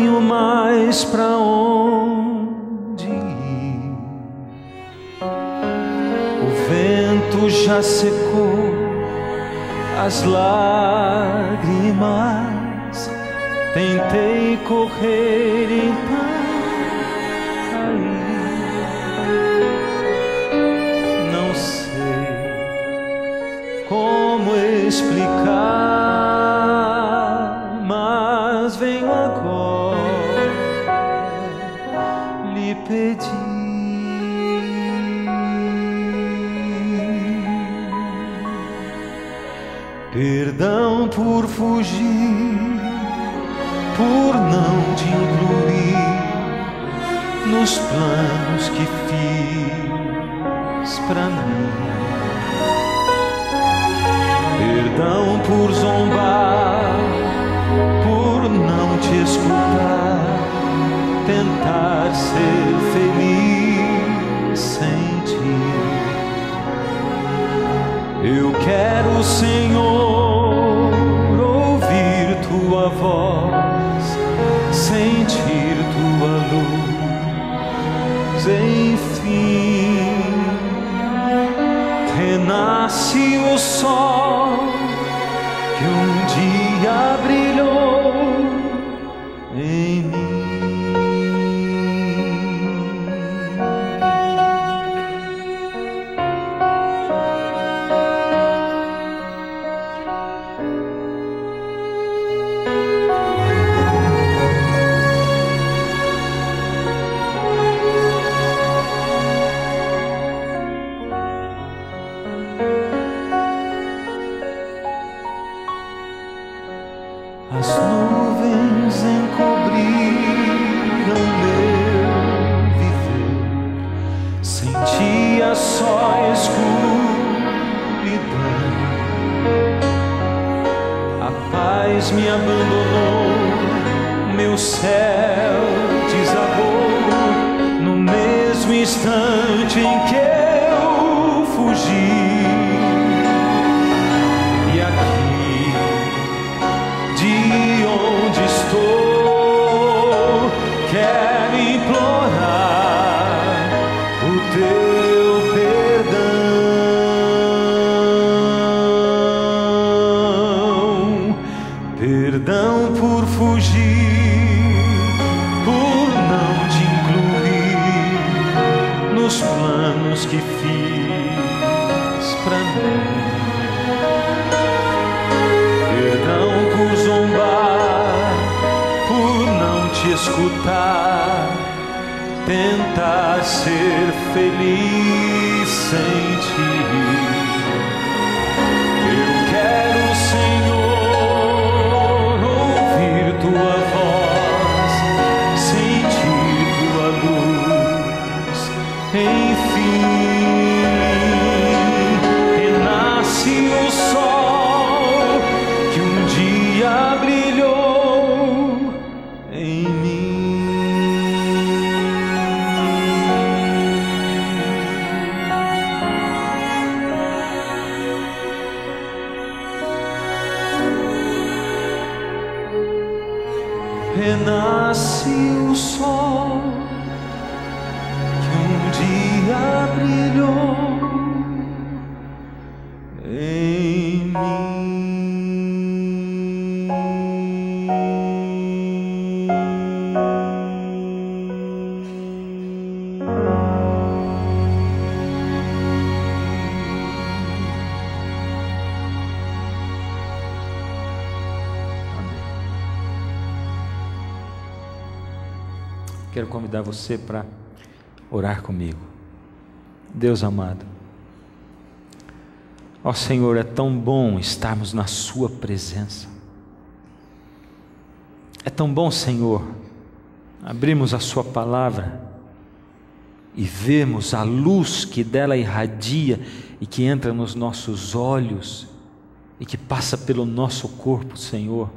tenho mais pra onde ir. O vento já secou as lágrimas. Tentei correr, então caí. Não sei como explicar, mas venho agora lhe pedir perdão por fugir, por não te incluir nos planos que fiz pra mim. Perdão por zombar, por não te escutar, tentar ser feliz sem ti. Eu quero, Senhor, ouvir tua voz, sentir tua luz, enfim. Renasce o sol que um dia brilhou em mim. As nuvens encobriram meu viver, sentia só escuridão. A paz me abandonou, meu céu desabou no mesmo instante em que eu fugi. Quero implorar o teu perdão. Perdão por fugir, por não te incluir nos planos que fiz pra mim. Perdão por zombar, por não te escutar, tentar ser feliz sem ti. Eu quero, Senhor, ouvir tua voz, sentir tua luz, enfim. Renasce o sol que um dia brilhou em mim. Renasce o sol que um dia brilhou em mim. Quero convidar você para orar comigo. Deus amado, ó Senhor, é tão bom estarmos na sua presença. É tão bom, Senhor, abrirmos a sua palavra e vermos a luz que dela irradia e que entra nos nossos olhos e que passa pelo nosso corpo, Senhor,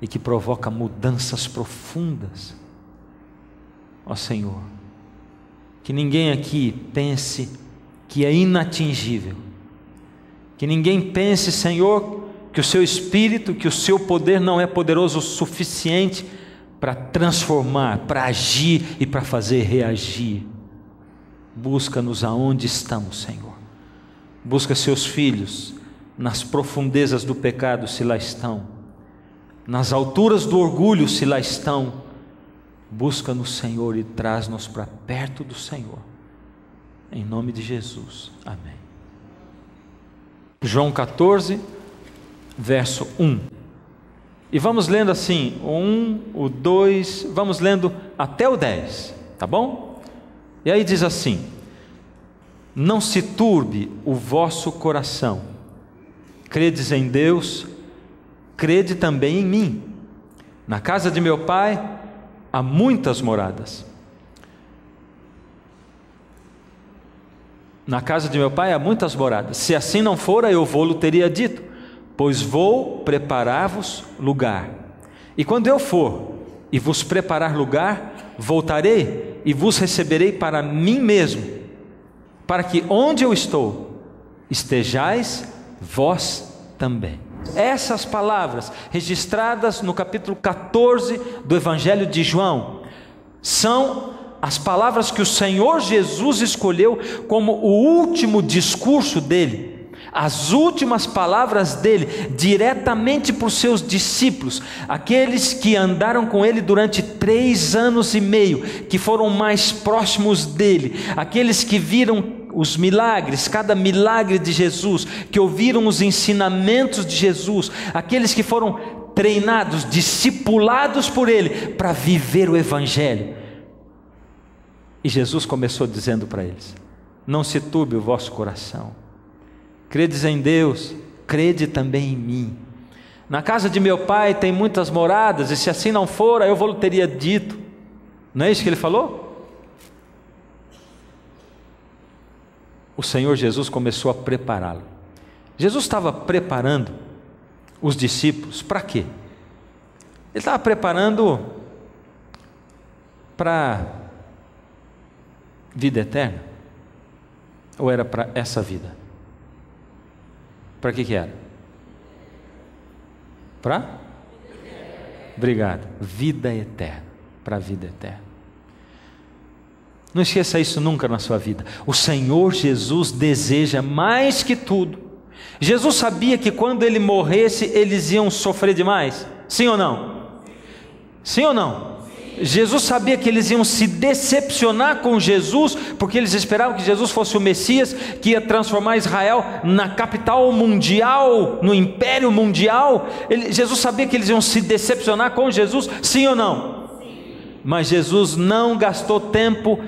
e que provoca mudanças profundas. Ó Senhor, que ninguém aqui pense que é inatingível, que ninguém pense, Senhor, que o seu Espírito, que o seu poder não é poderoso o suficiente para transformar, para agir e para fazer reagir. Busca-nos aonde estamos, Senhor. Busca seus filhos nas profundezas do pecado, se lá estão, nas alturas do orgulho, se lá estão. Busca-nos, Senhor, e traz-nos para perto do Senhor, em nome de Jesus, amém. João 14, verso 1, e vamos lendo assim, o 1, o 2, vamos lendo até o 10, tá bom? E aí diz assim: não se turbe o vosso coração, credes em Deus, crede também em mim. Na casa de meu Pai há muitas moradas. Na casa de meu Pai há muitas moradas. Se assim não fora, eu vou-lo teria dito, pois vou preparar-vos lugar. E quando eu for e vos preparar lugar, voltarei e vos receberei para mim mesmo, para que onde eu estou, estejais vós também. Essas palavras, registradas no capítulo 14 do Evangelho de João, são as palavras que o Senhor Jesus escolheu como o último discurso dele, as últimas palavras dele, diretamente para os seus discípulos, aqueles que andaram com ele durante 3 anos e meio, que foram mais próximos dele, aqueles que viram os milagres, cada milagre de Jesus, que ouviram os ensinamentos de Jesus, aqueles que foram treinados, discipulados por ele, para viver o Evangelho. E Jesus começou dizendo para eles: não se turbe o vosso coração, credes em Deus, crede também em mim. Na casa de meu Pai tem muitas moradas, e se assim não fora, eu vou-lhe teria dito. Não é isso que ele falou? O Senhor Jesus começou a prepará-lo. Jesus estava preparando os discípulos para quê? Ele estava preparando para vida eterna? Ou era para essa vida? Para que era? Para? Obrigado. Vida eterna. Para a vida eterna. Não esqueça isso nunca na sua vida. O Senhor Jesus deseja mais que tudo. Jesus sabia que quando ele morresse, eles iam sofrer demais. Sim ou não? Sim ou não? Jesus sabia que eles iam se decepcionar com Jesus, porque eles esperavam que Jesus fosse o Messias, que ia transformar Israel na capital mundial, no império mundial. Jesus sabia que eles iam se decepcionar com Jesus, sim ou não? Sim. Mas Jesus não gastou tempo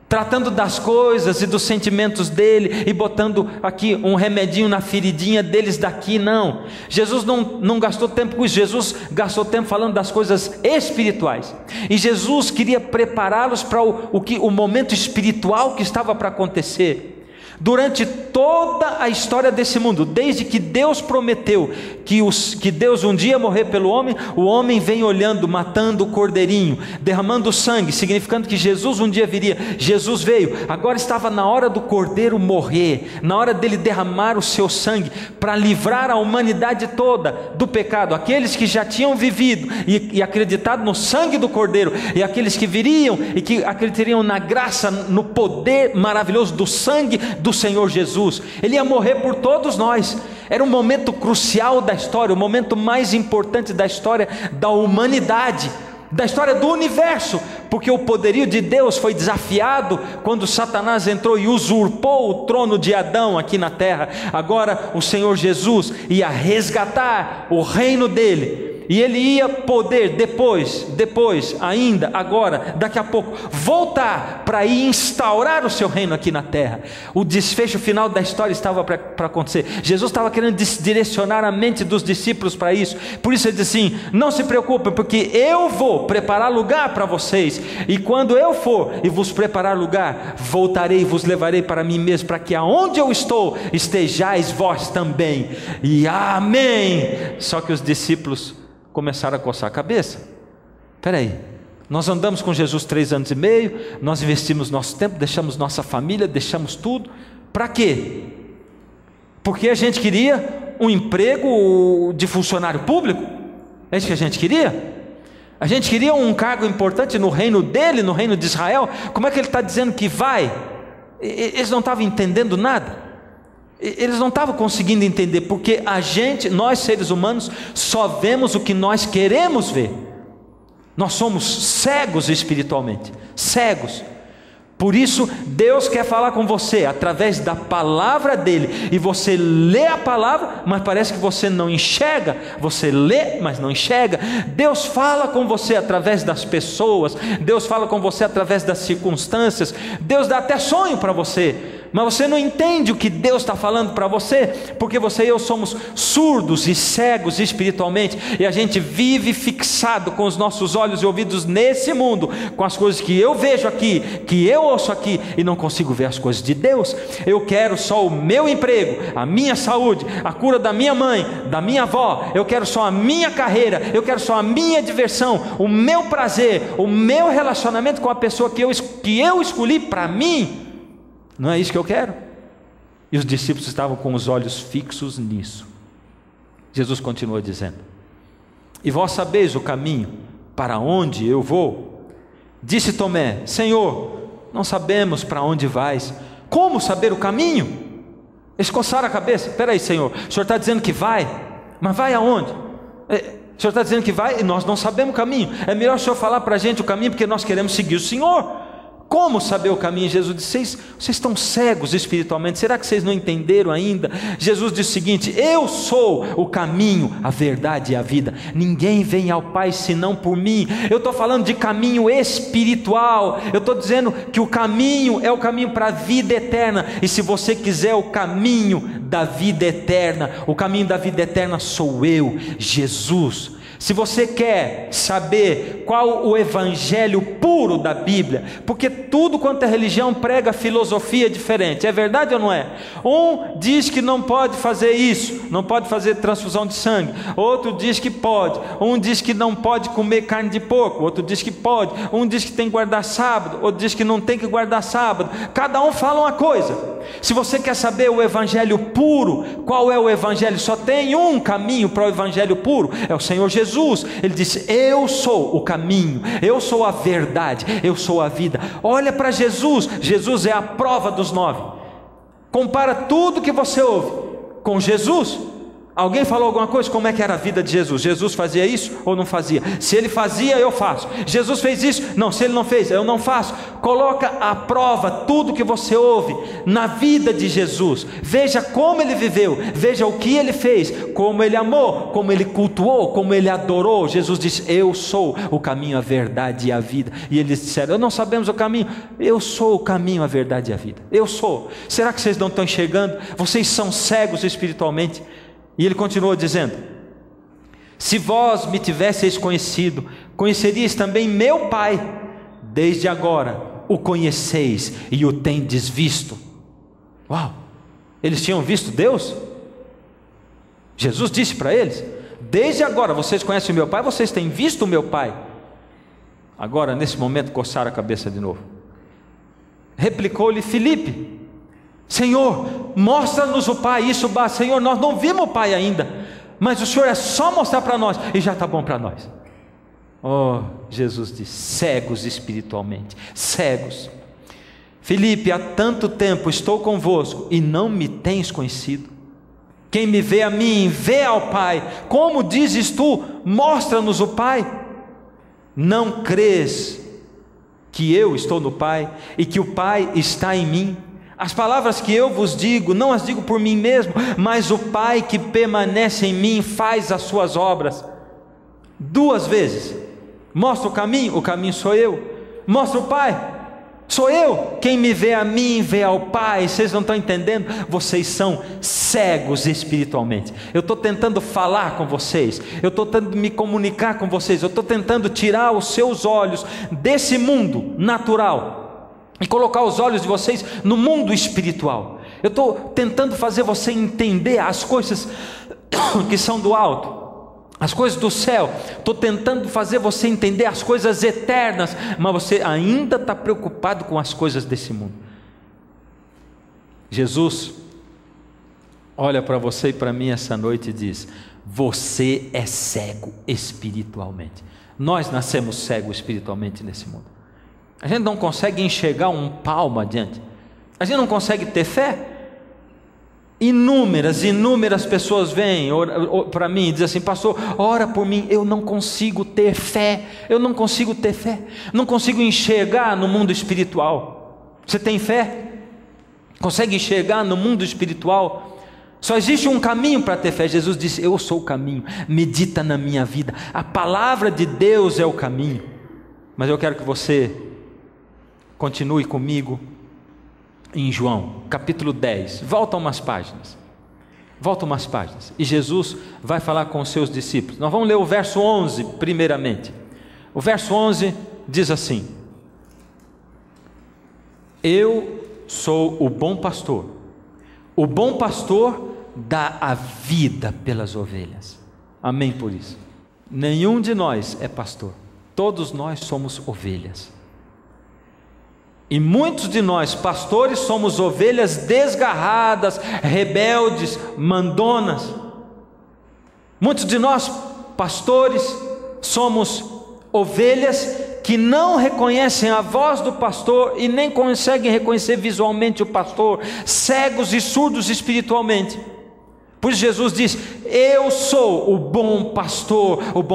tratando das coisas e dos sentimentos dele, e botando aqui um remedinho na feridinha deles daqui, não. Jesus não gastou tempo com isso. Jesus gastou tempo falando das coisas espirituais, e Jesus queria prepará-los para o momento espiritual que estava para acontecer. Durante toda a história desse mundo, desde que Deus prometeu que Deus um dia morrer pelo homem, o homem vem olhando, matando o cordeirinho, derramando sangue, significando que Jesus um dia viria. Jesus veio, agora estava na hora do cordeiro morrer, na hora dele derramar o seu sangue, para livrar a humanidade toda do pecado, aqueles que já tinham vivido e acreditado no sangue do cordeiro, e aqueles que viriam e que acreditariam na graça, no poder maravilhoso do sangue do Senhor Jesus. Ele ia morrer por todos nós. Era um momento crucial da história, o momento mais importante da história da humanidade, da história do universo, porque o poderio de Deus foi desafiado quando Satanás entrou e usurpou o trono de Adão aqui na terra. Agora o Senhor Jesus ia resgatar o reino dele, e ele ia poder depois ainda, agora, daqui a pouco, voltar para ir instaurar o seu reino aqui na terra. O desfecho final da história estava para acontecer. Jesus estava querendo direcionar a mente dos discípulos para isso. Por isso ele disse assim: não se preocupem, porque eu vou preparar lugar para vocês, e quando eu for e vos preparar lugar, voltarei e vos levarei para mim mesmo, para que aonde eu estou, estejais vós também. E amém. Só que os discípulos começaram a coçar a cabeça. Espera aí, nós andamos com Jesus 3 anos e meio, nós investimos nosso tempo, deixamos nossa família, deixamos tudo, para quê? Porque a gente queria um emprego de funcionário público? É isso que a gente queria? A gente queria um cargo importante no reino dele, no reino de Israel. Como é que ele está dizendo que vai? Eles não estavam entendendo nada. Eles não estavam conseguindo entender, porque nós seres humanos, só vemos o que nós queremos ver. Nós somos cegos espiritualmente, cegos. Por isso, Deus quer falar com você através da palavra dele, e você lê a palavra, mas parece que você não enxerga. Você lê, mas não enxerga. Deus fala com você através das pessoas, Deus fala com você através das circunstâncias, Deus dá até sonho para você, mas você não entende o que Deus está falando para você, porque você e eu somos surdos e cegos espiritualmente, e a gente vive fixado com os nossos olhos e ouvidos nesse mundo, com as coisas que eu vejo aqui, que eu ouço aqui, e não consigo ver as coisas de Deus. Eu quero só o meu emprego, a minha saúde, a cura da minha mãe, da minha avó. Eu quero só a minha carreira, eu quero só a minha diversão, o meu prazer, o meu relacionamento com a pessoa que eu escolhi para mim. Não é isso que eu quero? E os discípulos estavam com os olhos fixos nisso. Jesus continua dizendo: e vós sabeis o caminho para onde eu vou? Disse Tomé: Senhor, não sabemos para onde vais. Como saber o caminho? Eles coçaram a cabeça. Espera aí, Senhor, o Senhor está dizendo que vai, mas vai aonde? O Senhor está dizendo que vai e nós não sabemos o caminho. É melhor o Senhor falar para a gente o caminho, porque nós queremos seguir o Senhor. Como saber o caminho? Jesus disse: vocês estão cegos espiritualmente, será que vocês não entenderam ainda? Jesus disse o seguinte: eu sou o caminho, a verdade e a vida, ninguém vem ao Pai senão por mim. Eu estou falando de caminho espiritual, eu estou dizendo que o caminho é o caminho para a vida eterna, e se você quiser o caminho da vida eterna, o caminho da vida eterna sou eu, Jesus. Se você quer saber qual o evangelho puro da Bíblia, porque tudo quanto é religião prega filosofia diferente, é verdade ou não é? Um diz que não pode fazer isso, não pode fazer transfusão de sangue, outro diz que pode, um diz que não pode comer carne de porco, outro diz que pode, um diz que tem que guardar sábado, outro diz que não tem que guardar sábado. Cada um fala uma coisa. Se você quer saber o evangelho puro, qual é o evangelho? Só tem um caminho para o evangelho puro, é o Senhor Jesus. Ele disse: eu sou o caminho, eu sou a verdade, eu sou a vida. Olha para Jesus. Jesus é a prova dos 9. Compara tudo que você ouve com Jesus. Alguém falou alguma coisa? Como é que era a vida de Jesus? Jesus fazia isso ou não fazia? Se ele fazia, eu faço. Jesus fez isso? Não. Se ele não fez, eu não faço. Coloca à prova tudo que você ouve na vida de Jesus. Veja como ele viveu, veja o que ele fez, como ele amou, como ele cultuou, como ele adorou. Jesus disse: eu sou o caminho, a verdade e a vida. E eles disseram: eu não sabemos o caminho. Eu sou o caminho, a verdade e a vida. Eu sou. Será que vocês não estão enxergando? Vocês são cegos espiritualmente. E ele continuou dizendo: se vós me tivesseis conhecido, conheceríeis também meu Pai. Desde agora o conheceis e o tendes visto. Uau! Eles tinham visto Deus? Jesus disse para eles: desde agora vocês conhecem o meu Pai, vocês têm visto o meu Pai. Agora, nesse momento, coçaram a cabeça de novo. Replicou-lhe Filipe: Senhor, mostra-nos o Pai, isso basta. Senhor, nós não vimos o Pai ainda, mas o Senhor é só mostrar para nós e já está bom para nós. Oh, Jesus disse: cegos espiritualmente, cegos. Filipe, há tanto tempo estou convosco e não me tens conhecido. Quem me vê a mim, vê ao Pai. Como dizes tu, mostra-nos o Pai? Não crês que eu estou no Pai e que o Pai está em mim? As palavras que eu vos digo, não as digo por mim mesmo, mas o Pai que permanece em mim faz as suas obras. 2 vezes. Mostra o caminho sou eu. Mostra o Pai, sou eu. Quem me vê a mim, vê ao Pai. Vocês não estão entendendo? Vocês são cegos espiritualmente. Eu estou tentando falar com vocês, eu estou tentando me comunicar com vocês, eu estou tentando tirar os seus olhos desse mundo natural e colocar os olhos de vocês no mundo espiritual. Eu estou tentando fazer você entender as coisas que são do alto, as coisas do céu. Estou tentando fazer você entender as coisas eternas, mas você ainda está preocupado com as coisas desse mundo. Jesus olha para você e para mim essa noite e diz: você é cego espiritualmente. Nós nascemos cegos espiritualmente nesse mundo. A gente não consegue enxergar um palmo adiante. A gente não consegue ter fé. Inúmeras pessoas vêm para mim e dizem assim: pastor, ora por mim. Eu não consigo ter fé. Não consigo enxergar no mundo espiritual. Você tem fé? Consegue enxergar no mundo espiritual? Só existe um caminho para ter fé. Jesus disse: eu sou o caminho, medita na minha vida. A palavra de Deus é o caminho. Mas eu quero que você continue comigo em João, capítulo 10, volta umas páginas, e Jesus vai falar com os seus discípulos. Nós vamos ler o verso 11 primeiramente. O verso 11 diz assim: eu sou o bom pastor dá a vida pelas ovelhas. Amém por isso. Nenhum de nós é pastor, todos nós somos ovelhas. E muitos de nós, pastores, somos ovelhas desgarradas, rebeldes, mandonas. Muitos de nós, pastores, somos ovelhas que não reconhecem a voz do pastor e nem conseguem reconhecer visualmente o pastor, cegos e surdos espiritualmente. Por isso Jesus diz: eu sou o bom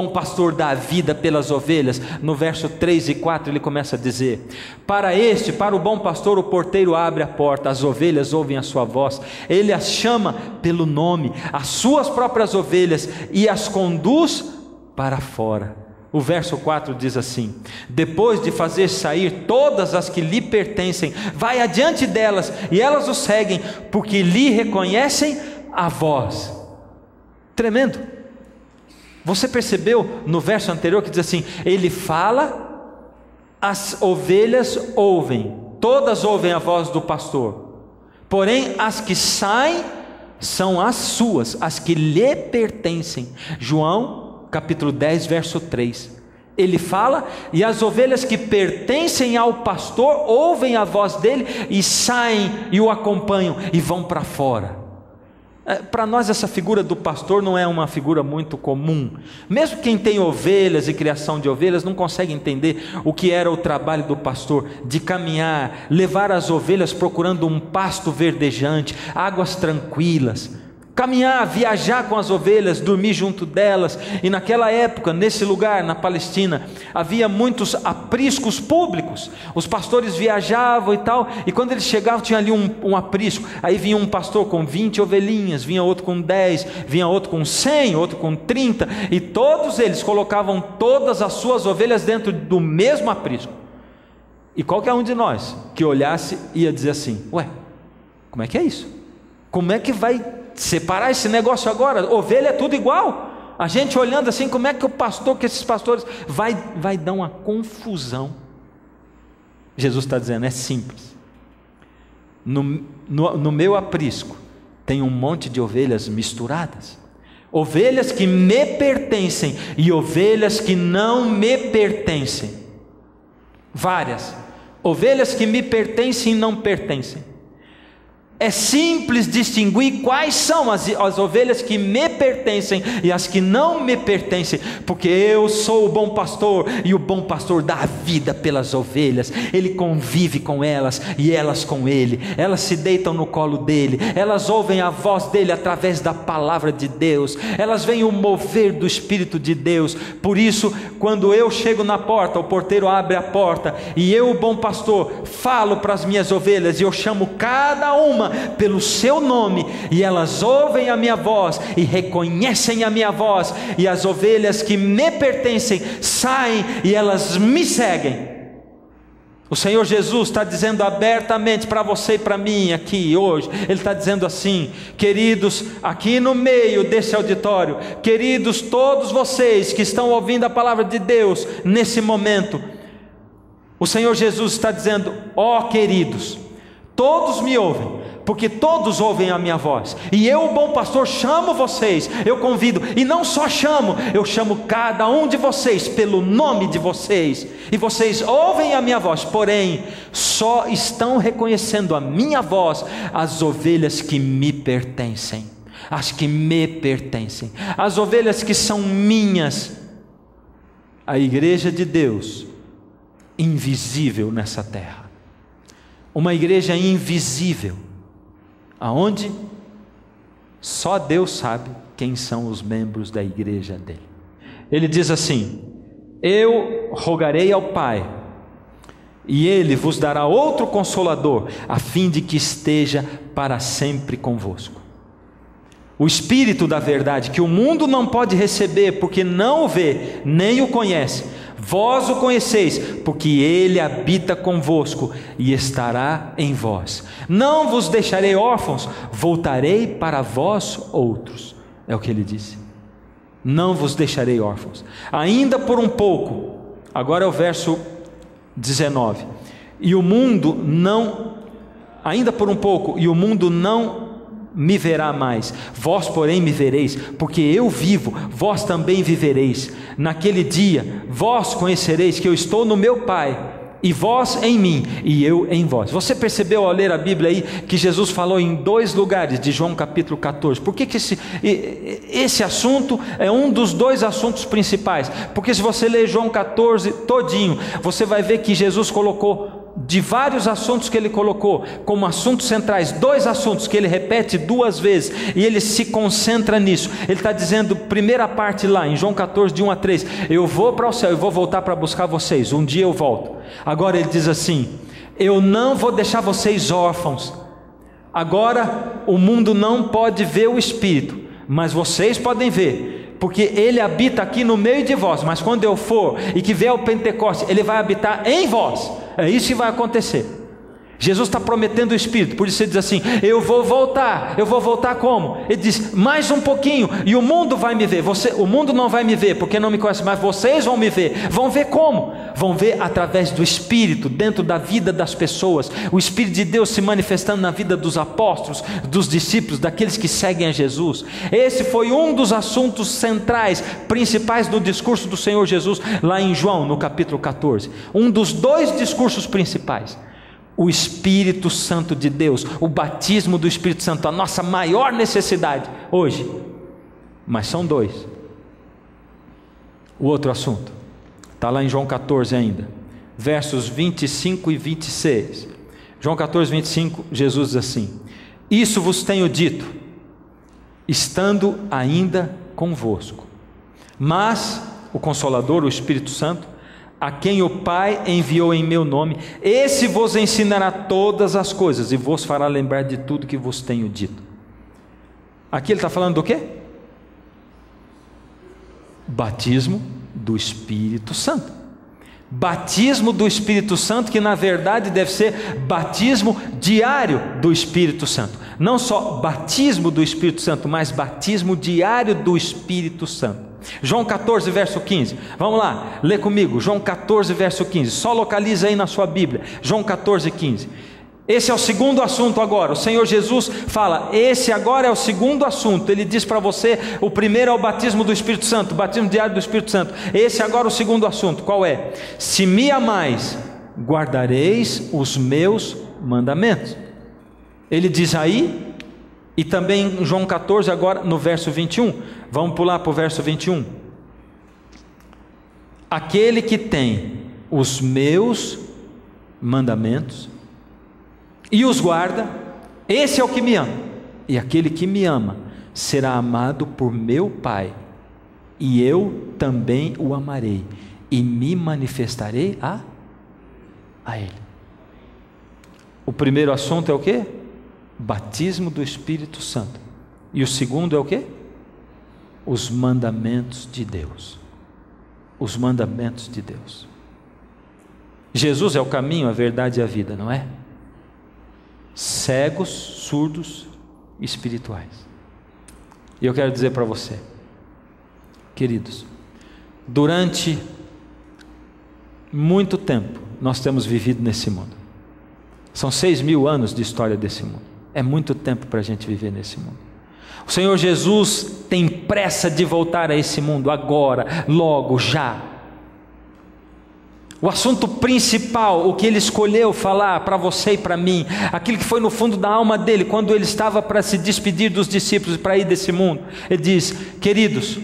pastor dá a vida pelas ovelhas. No verso 3 e 4 ele começa a dizer: para o bom pastor, o porteiro abre a porta, as ovelhas ouvem a sua voz, ele as chama pelo nome, as suas próprias ovelhas, e as conduz para fora. O verso 4 diz assim: depois de fazer sair todas as que lhe pertencem, vai adiante delas, e elas o seguem, porque lhe reconhecem a voz. Tremendo. Você percebeu no verso anterior que diz assim: ele fala, as ovelhas ouvem, todas ouvem a voz do pastor, porém as que saem são as suas, as que lhe pertencem. João capítulo 10 verso 3. Ele fala, e as ovelhas que pertencem ao pastor ouvem a voz dele e saem e o acompanham e vão para fora. Para nós essa figura do pastor não é uma figura muito comum. Mesmo quem tem ovelhas e criação de ovelhas não consegue entender o que era o trabalho do pastor, de caminhar, levar as ovelhas procurando um pasto verdejante, águas tranquilas, caminhar, viajar com as ovelhas, dormir junto delas. E naquela época, nesse lugar, na Palestina, havia muitos apriscos públicos. Os pastores viajavam e tal, e quando eles chegavam tinha ali um aprisco. Aí vinha um pastor com 20 ovelhinhas, vinha outro com 10, vinha outro com 100, outro com 30, e todos eles colocavam todas as suas ovelhas dentro do mesmo aprisco. E qualquer um de nós que olhasse ia dizer assim: ué, como é que é isso? Como é que vai separar esse negócio agora? Ovelha é tudo igual. A gente olhando assim, como é que esses pastores vai dar uma confusão. Jesus está dizendo: é simples. No meu aprisco tem um monte de ovelhas misturadas, ovelhas que me pertencem e ovelhas que não me pertencem. Várias ovelhas que me pertencem e não pertencem. É simples distinguir quais são as ovelhas que me pertencem e as que não me pertencem, porque eu sou o bom pastor, e o bom pastor dá a vida pelas ovelhas. Ele convive com elas e elas com ele, elas se deitam no colo dele, elas ouvem a voz dele através da palavra de Deus, elas veem o mover do Espírito de Deus. Por isso, quando eu chego na porta, o porteiro abre a porta, e eu, o bom pastor, falo para as minhas ovelhas, e eu chamo cada uma pelo seu nome, e elas ouvem a minha voz e reconhecem a minha voz, e as ovelhas que me pertencem saem e elas me seguem. O Senhor Jesus está dizendo abertamente para você e para mim aqui hoje. Ele está dizendo assim: queridos, aqui no meio desse auditório, queridos, todos vocês que estão ouvindo a palavra de Deus nesse momento, o Senhor Jesus está dizendo: ó queridos, todos me ouvem, porque todos ouvem a minha voz, e eu, o bom pastor, chamo vocês, eu convido, e não só chamo, eu chamo cada um de vocês pelo nome de vocês, e vocês ouvem a minha voz, porém só estão reconhecendo a minha voz as ovelhas que me pertencem, as que me pertencem, as ovelhas que são minhas. a igreja de Deus, invisível nessa terra. Uma igreja invisível, aonde só Deus sabe quem são os membros da igreja dele. Ele diz assim: eu rogarei ao Pai, e Ele vos dará outro Consolador, a fim de que esteja para sempre convosco. O Espírito da verdade, que o mundo não pode receber, porque não o vê, nem o conhece. Vós o conheceis, porque Ele habita convosco e estará em vós. Não vos deixarei órfãos, voltarei para vós outros. É o que Ele disse. Não vos deixarei órfãos. Ainda por um pouco, agora é o verso 19. E o mundo não, ainda por um pouco, e o mundo não me verá mais, vós porém me vereis, porque eu vivo, vós também vivereis. Naquele dia, vós conhecereis que eu estou no meu Pai, e vós em mim, e eu em vós. Você percebeu ao ler a Bíblia aí, que Jesus falou em 2 lugares de João capítulo 14, por que esse assunto é um dos 2 assuntos principais? Porque se você ler João 14 todinho, você vai ver que Jesus colocou, de vários assuntos que ele colocou como assuntos centrais, 2 assuntos que ele repete 2 vezes, e ele se concentra nisso. Ele está dizendo, primeira parte lá em João 14, de 1 a 3, eu vou para o céu, eu vou voltar para buscar vocês, um dia eu volto. Agora ele diz assim, eu não vou deixar vocês órfãos. Agora o mundo não pode ver o Espírito, mas vocês podem ver, porque Ele habita aqui no meio de vós. Mas quando eu for e que vier o Pentecostes, Ele vai habitar em vós. É isso que vai acontecer. Jesus está prometendo o Espírito, por isso ele diz assim, eu vou voltar como? Ele diz, mais um pouquinho, e o mundo vai me ver. O mundo não vai me ver, porque não me conhece, mas vocês vão me ver. Vão ver como? Vão ver através do Espírito, dentro da vida das pessoas, o Espírito de Deus se manifestando na vida dos apóstolos, dos discípulos, daqueles que seguem a Jesus. Esse foi um dos assuntos centrais, principais do discurso do Senhor Jesus, lá em João, no capítulo 14. Um dos 2 discursos principais. O Espírito Santo de Deus, o batismo do Espírito Santo, a nossa maior necessidade hoje. Mas são 2. O outro assunto está lá em João 14 ainda, versos 25 e 26. João 14, 25, Jesus diz assim, isso vos tenho dito, estando ainda convosco. Mas o Consolador, o Espírito Santo, a quem o Pai enviou em meu nome, esse vos ensinará todas as coisas e vos fará lembrar de tudo que vos tenho dito. Aqui ele está falando do quê? Batismo do Espírito Santo. Batismo do Espírito Santo, que na verdade deve ser batismo diário do Espírito Santo. Não só batismo do Espírito Santo, mas batismo diário do Espírito Santo. João 14, verso 15, vamos lá, lê comigo, João 14, verso 15, só localiza aí na sua Bíblia, João 14, 15, esse é o segundo assunto agora, o Senhor Jesus fala, esse agora é o segundo assunto, ele diz para você, o primeiro é o batismo do Espírito Santo, o batismo diário do Espírito Santo, esse agora é o segundo assunto, qual é? Se me amais, guardareis os meus mandamentos. Ele diz aí, e também em João 14 agora no verso 21, vamos pular para o verso 21, aquele que tem os meus mandamentos e os guarda, esse é o que me ama, e aquele que me ama será amado por meu Pai, e eu também o amarei, e me manifestarei a Ele. O primeiro assunto é o quê? Batismo do Espírito Santo. E o segundo é o quê? Os mandamentos de Deus. Os mandamentos de Deus. Jesus é o caminho, a verdade e a vida, não é? Cegos, surdos, espirituais. E eu quero dizer para você, queridos, durante muito tempo nós temos vivido nesse mundo. São 6.000 anos de história desse mundo. É muito tempo para a gente viver nesse mundo. O Senhor Jesus tem pressa de voltar a esse mundo agora, logo, já. O assunto principal, o que Ele escolheu falar para você e para mim, aquilo que foi no fundo da alma dele, quando Ele estava para se despedir dos discípulos e para ir desse mundo, Ele diz, queridos,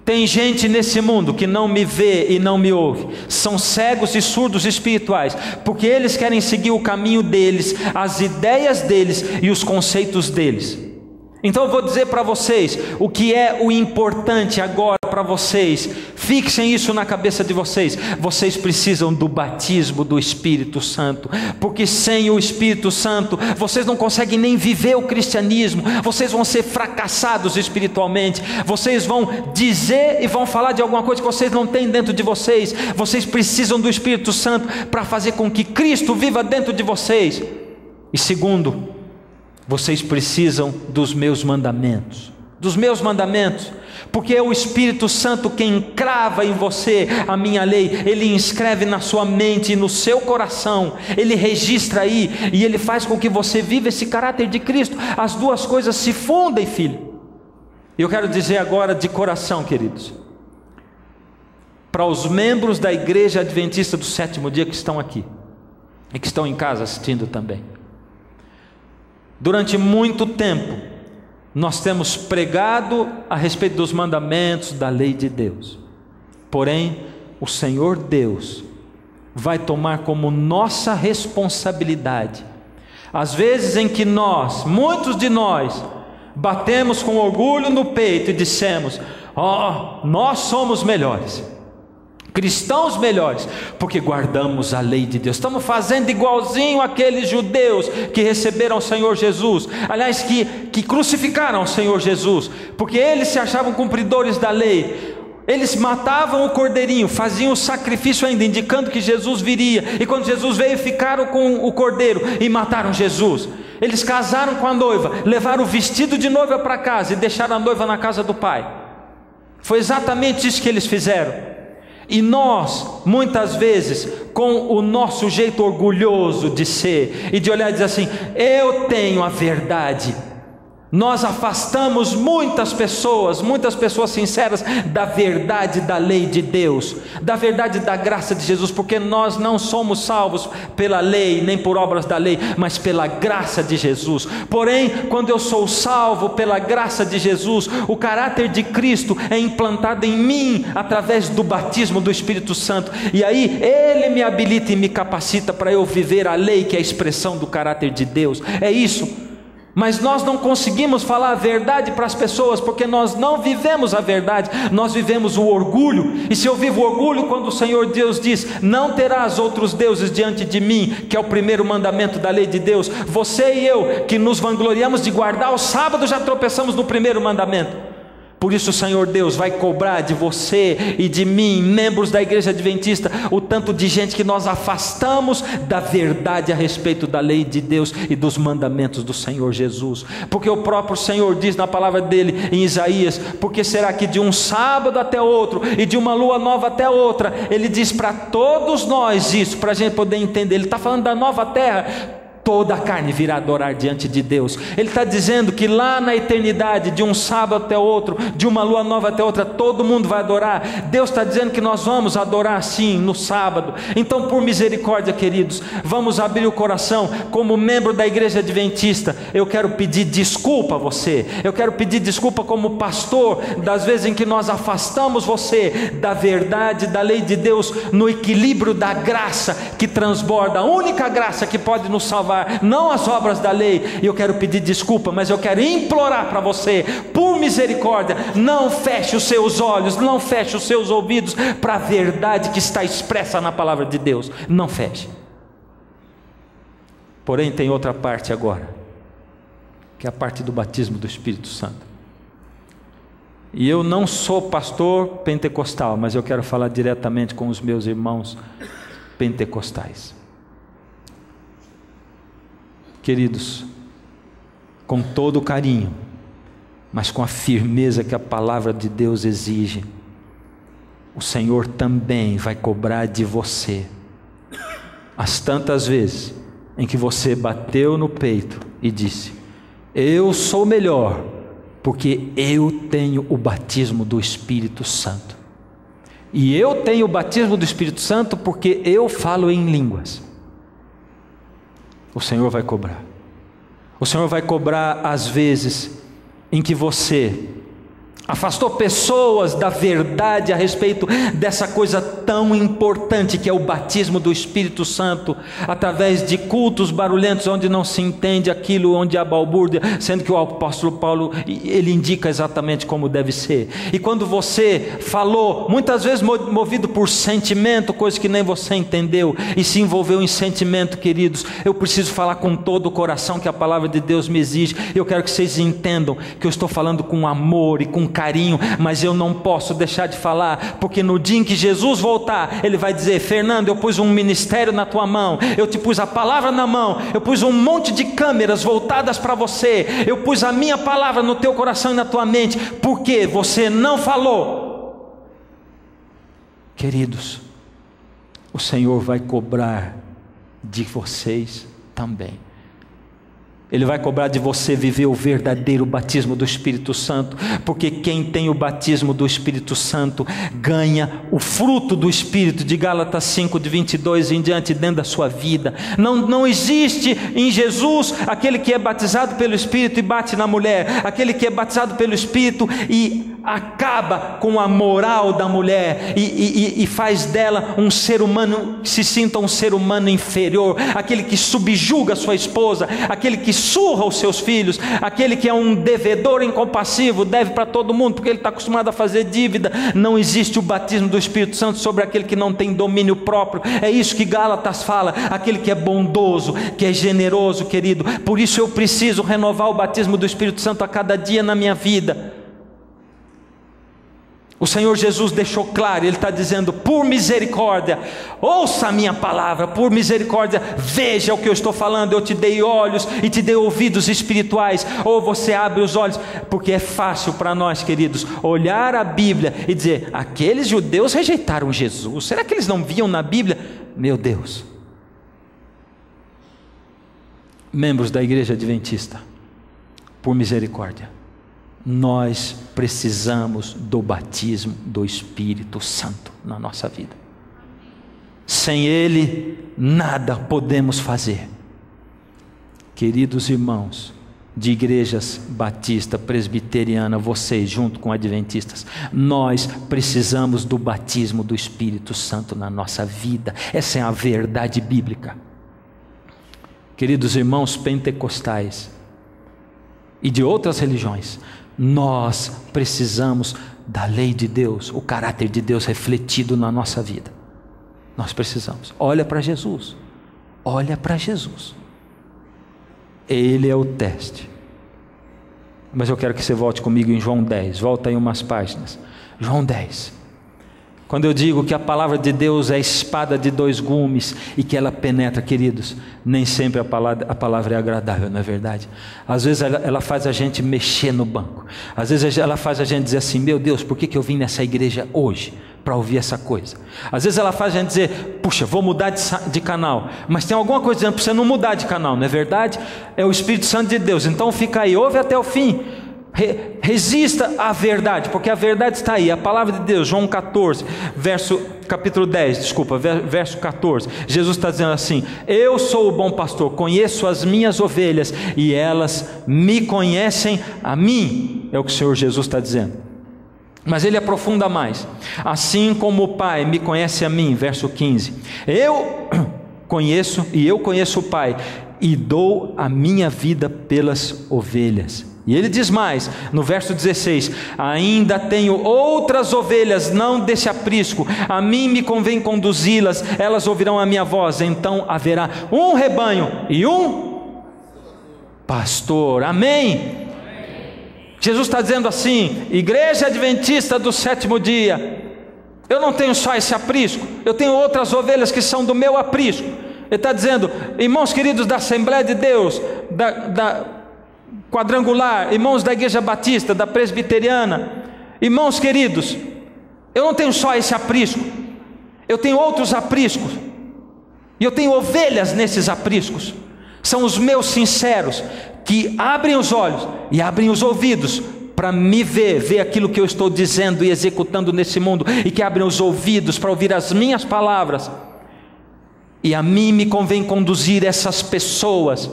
Tem gente nesse mundo que não me vê e não me ouve, são cegos e surdos espirituais, porque eles querem seguir o caminho deles, as ideias deles e os conceitos deles. Então eu vou dizer para vocês o que é o importante agora para vocês. Fixem isso na cabeça de vocês. Vocês precisam do batismo do Espírito Santo, porque sem o Espírito Santo vocês não conseguem nem viver o cristianismo. Vocês vão ser fracassados espiritualmente. Vocês vão dizer e vão falar de alguma coisa que vocês não têm dentro de vocês. Vocês precisam do Espírito Santo para fazer com que Cristo viva dentro de vocês. E segundo, vocês precisam dos meus mandamentos, porque é o Espírito Santo quem encrava em você a minha lei. Ele inscreve na sua mente e no seu coração, ele registra aí, e ele faz com que você viva esse caráter de Cristo. As duas coisas se fundem, filho. E eu quero dizer agora de coração, queridos, para os membros da Igreja Adventista do Sétimo Dia que estão aqui, e que estão em casa assistindo também: durante muito tempo, nós temos pregado a respeito dos mandamentos da lei de Deus. Porém, o Senhor Deus vai tomar como nossa responsabilidade as vezes em que muitos de nós, batemos com orgulho no peito e dissemos: nós somos melhores, cristãos melhores, porque guardamos a lei de Deus. Estamos fazendo igualzinho aqueles judeus que receberam o Senhor Jesus, aliás, que crucificaram o Senhor Jesus, porque eles se achavam cumpridores da lei. Eles matavam o cordeirinho, faziam o sacrifício ainda, indicando que Jesus viria, e quando Jesus veio, ficaram com o cordeiro e mataram Jesus. Eles casaram com a noiva, levaram o vestido de noiva para casa e deixaram a noiva na casa do pai. Foi exatamente isso que eles fizeram. E nós, muitas vezes, com o nosso jeito orgulhoso de ser e de olhar e dizer assim: eu tenho a verdade, nós afastamos muitas pessoas sinceras da verdade da lei de Deus, da verdade da graça de Jesus, porque nós não somos salvos pela lei, nem por obras da lei, mas pela graça de Jesus. Porém, quando eu sou salvo pela graça de Jesus, o caráter de Cristo é implantado em mim através do batismo do Espírito Santo, e aí Ele me habilita e me capacita para eu viver a lei, que é a expressão do caráter de Deus. É isso. Mas nós não conseguimos falar a verdade para as pessoas, porque nós não vivemos a verdade, nós vivemos o orgulho. E se eu vivo o orgulho, quando o Senhor Deus diz: não terás outros deuses diante de mim, que é o primeiro mandamento da lei de Deus, você e eu, que nos vangloriamos de guardar o sábado, já tropeçamos no primeiro mandamento. Por isso o Senhor Deus vai cobrar de você e de mim, membros da Igreja Adventista, o tanto de gente que nós afastamos da verdade a respeito da lei de Deus e dos mandamentos do Senhor Jesus. Porque o próprio Senhor diz na palavra dele em Isaías: porque será que de um sábado até outro e de uma lua nova até outra? Ele diz para todos nós isso, para a gente poder entender. Ele está falando da nova terra. Toda a carne virá adorar diante de Deus. Ele está dizendo que lá na eternidade, de um sábado até outro, de uma lua nova até outra, todo mundo vai adorar. Deus está dizendo que nós vamos adorar sim no sábado. Então, por misericórdia, queridos, vamos abrir o coração. Como membro da Igreja Adventista, eu quero pedir desculpa a você. Eu quero pedir desculpa como pastor das vezes em que nós afastamos você da verdade, da lei de Deus, no equilíbrio da graça que transborda, a única graça que pode nos salvar, não as obras da lei. E eu quero pedir desculpa, mas eu quero implorar para você, por misericórdia, não feche os seus olhos, não feche os seus ouvidos para a verdade que está expressa na palavra de Deus. Não feche. Porém, tem outra parte agora, que é a parte do batismo do Espírito Santo. E eu não sou pastor pentecostal, mas eu quero falar diretamente com os meus irmãos pentecostais. Queridos, com todo o carinho, mas com a firmeza que a palavra de Deus exige, o Senhor também vai cobrar de você as tantas vezes em que você bateu no peito e disse: eu sou melhor, porque eu tenho o batismo do Espírito Santo, e eu tenho o batismo do Espírito Santo porque eu falo em línguas. O Senhor vai cobrar. O Senhor vai cobrar as vezes em que você afastou pessoas da verdade a respeito dessa coisa tão importante que é o batismo do Espírito Santo, através de cultos barulhentos onde não se entende aquilo, onde há balbúrdia, sendo que o apóstolo Paulo, ele indica exatamente como deve ser. E quando você falou, muitas vezes movido por sentimento, coisa que nem você entendeu, e se envolveu em sentimento, queridos, eu preciso falar com todo o coração que a palavra de Deus me exige. Eu quero que vocês entendam que eu estou falando com amor e com carinho, mas eu não posso deixar de falar, porque no dia em que Jesus voltar, Ele vai dizer: Fernando, eu pus um ministério na tua mão, eu te pus a palavra na mão, eu pus um monte de câmeras voltadas para você, eu pus a minha palavra no teu coração e na tua mente, porque você não falou. Queridos, o Senhor vai cobrar de vocês também. Ele vai cobrar de você viver o verdadeiro batismo do Espírito Santo, porque quem tem o batismo do Espírito Santo ganha o fruto do Espírito, de Gálatas 5, de 22 em diante, dentro da sua vida. Não existe em Jesus aquele que é batizado pelo Espírito e bate na mulher, aquele que é batizado pelo Espírito e acaba com a moral da mulher e faz dela um ser humano, se sinta um ser humano inferior, aquele que subjuga sua esposa, aquele que surra os seus filhos, aquele que é um devedor incompassivo, deve para todo mundo porque ele está acostumado a fazer dívida. Não existe o batismo do Espírito Santo sobre aquele que não tem domínio próprio. É isso que Gálatas fala, aquele que é bondoso, que é generoso, querido. Por isso eu preciso renovar o batismo do Espírito Santo a cada dia na minha vida. O Senhor Jesus deixou claro, Ele está dizendo: por misericórdia, ouça a minha palavra, por misericórdia, veja o que eu estou falando. Eu te dei olhos e te dei ouvidos espirituais, ou você abre os olhos, porque é fácil para nós, queridos, olhar a Bíblia e dizer: aqueles judeus rejeitaram Jesus, será que eles não viam na Bíblia? Meu Deus! Membros da Igreja Adventista, por misericórdia, nós precisamos do batismo do Espírito Santo na nossa vida. Sem Ele, nada podemos fazer. Queridos irmãos de igrejas batista, presbiteriana, vocês junto com adventistas, nós precisamos do batismo do Espírito Santo na nossa vida. Essa é a verdade bíblica. Queridos irmãos pentecostais e de outras religiões, nós precisamos da lei de Deus, o caráter de Deus refletido na nossa vida. Nós precisamos. Olha para Jesus, olha para Jesus. Ele é o teste. Mas eu quero que você volte comigo em João 10, volta aí umas páginas. João 10. Quando eu digo que a palavra de Deus é espada de dois gumes e que ela penetra, queridos, nem sempre a palavra é agradável, não é verdade? Às vezes ela faz a gente mexer no banco. Às vezes ela faz a gente dizer assim: meu Deus, por que eu vim nessa igreja hoje para ouvir essa coisa? Às vezes ela faz a gente dizer: puxa, vou mudar de canal. Mas tem alguma coisa dizendo para você não mudar de canal, não é verdade? É o Espírito Santo de Deus. Então fica aí, ouve até o fim. Resista à verdade, porque a verdade está aí, a palavra de Deus. João 14, capítulo 10, verso 14, Jesus está dizendo assim: eu sou o bom pastor, conheço as minhas ovelhas e elas me conhecem a mim, é o que o Senhor Jesus está dizendo. Mas ele aprofunda mais: assim como o Pai me conhece a mim, verso 15, eu conheço o Pai e dou a minha vida pelas ovelhas. E ele diz mais, no verso 16: ainda tenho outras ovelhas, não desse aprisco, a mim me convém conduzi-las, elas ouvirão a minha voz, então haverá um rebanho e um pastor. Amém? Jesus está dizendo assim: igreja adventista do sétimo dia, eu não tenho só esse aprisco, eu tenho outras ovelhas que são do meu aprisco. Ele está dizendo: irmãos queridos da Assembleia de Deus, da Quadrangular, irmãos da Igreja Batista, da Presbiteriana, irmãos queridos, eu não tenho só esse aprisco, eu tenho outros apriscos, e eu tenho ovelhas nesses apriscos. São os meus sinceros, que abrem os olhos e abrem os ouvidos para me ver aquilo que eu estou dizendo e executando nesse mundo, e que abrem os ouvidos para ouvir as minhas palavras. E a mim me convém conduzir essas pessoas,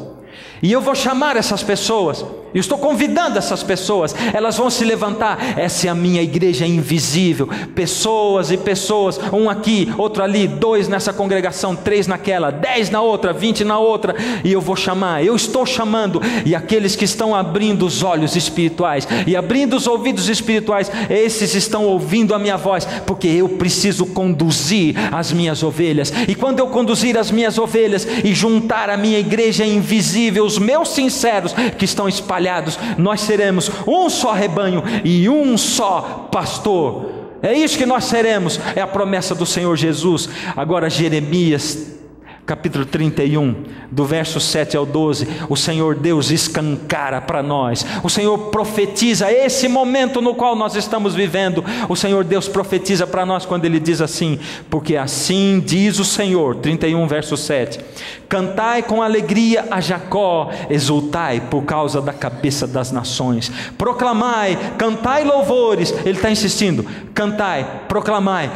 e eu vou chamar essas pessoas, Eu estou convidando essas pessoas, elas vão se levantar. Essa é a minha igreja invisível. Pessoas e pessoas, um aqui, outro ali, 2 nessa congregação, 3 naquela, 10 na outra, 20 na outra. E eu vou chamar, eu estou chamando. E aqueles que estão abrindo os olhos espirituais e abrindo os ouvidos espirituais, esses estão ouvindo a minha voz, porque eu preciso conduzir as minhas ovelhas. E quando eu conduzir as minhas ovelhas e juntar a minha igreja invisível, os meus sinceros que estão espalhados, nós seremos um só rebanho e um só pastor. É isso que nós seremos, é a promessa do Senhor Jesus. Agora Jeremias capítulo 31, do verso 7 ao 12, o Senhor Deus escancara para nós, o Senhor profetiza esse momento no qual nós estamos vivendo. O Senhor Deus profetiza para nós quando Ele diz assim: porque assim diz o Senhor, 31 verso 7, cantai com alegria a Jacó, exultai por causa da cabeça das nações, proclamai, cantai louvores. Ele está insistindo: cantai, proclamai,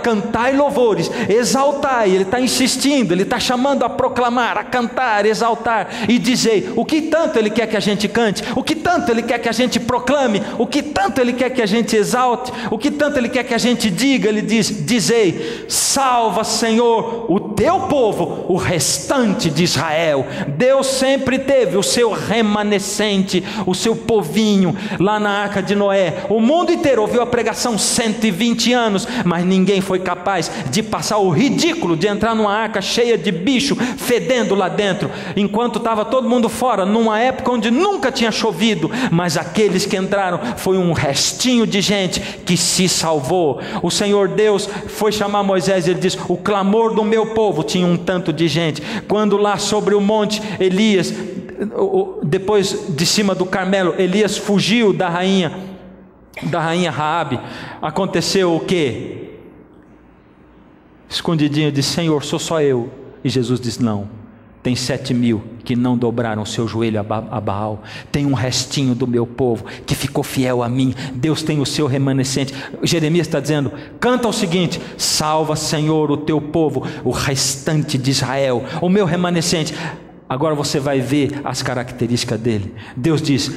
cantai louvores, exaltai. Ele está insistindo, ele está chamando a proclamar, a cantar, exaltar e dizer. O que tanto ele quer que a gente cante, o que tanto ele quer que a gente proclame, o que tanto ele quer que a gente exalte, o que tanto ele quer que a gente diga. Ele diz: dizei, salva Senhor o teu povo, o restante de Israel. Deus sempre teve o seu remanescente, o seu povinho lá na arca de Noé. O mundo inteiro ouviu a pregação 120 anos, mas ninguém foi capaz de passar o ridículo de entrar numa arca cheia de bicho fedendo lá dentro, enquanto estava todo mundo fora, numa época onde nunca tinha chovido. Mas aqueles que entraram, foi um restinho de gente que se salvou. O Senhor Deus foi chamar Moisés e ele diz: o clamor do meu povo. Tinha um tanto de gente. Quando lá sobre o monte Elias, depois de cima do Carmelo, Elias fugiu da rainha Raabe, aconteceu o quê? Escondidinho, disse: Senhor, sou só eu. E Jesus diz: não, tem 7.000 que não dobraram o seu joelho a Baal. Tem um restinho do meu povo que ficou fiel a mim. Deus tem o seu remanescente. Jeremias está dizendo: canta o seguinte: salva Senhor o teu povo, o restante de Israel, o meu remanescente. Agora você vai ver as características dele. Deus diz: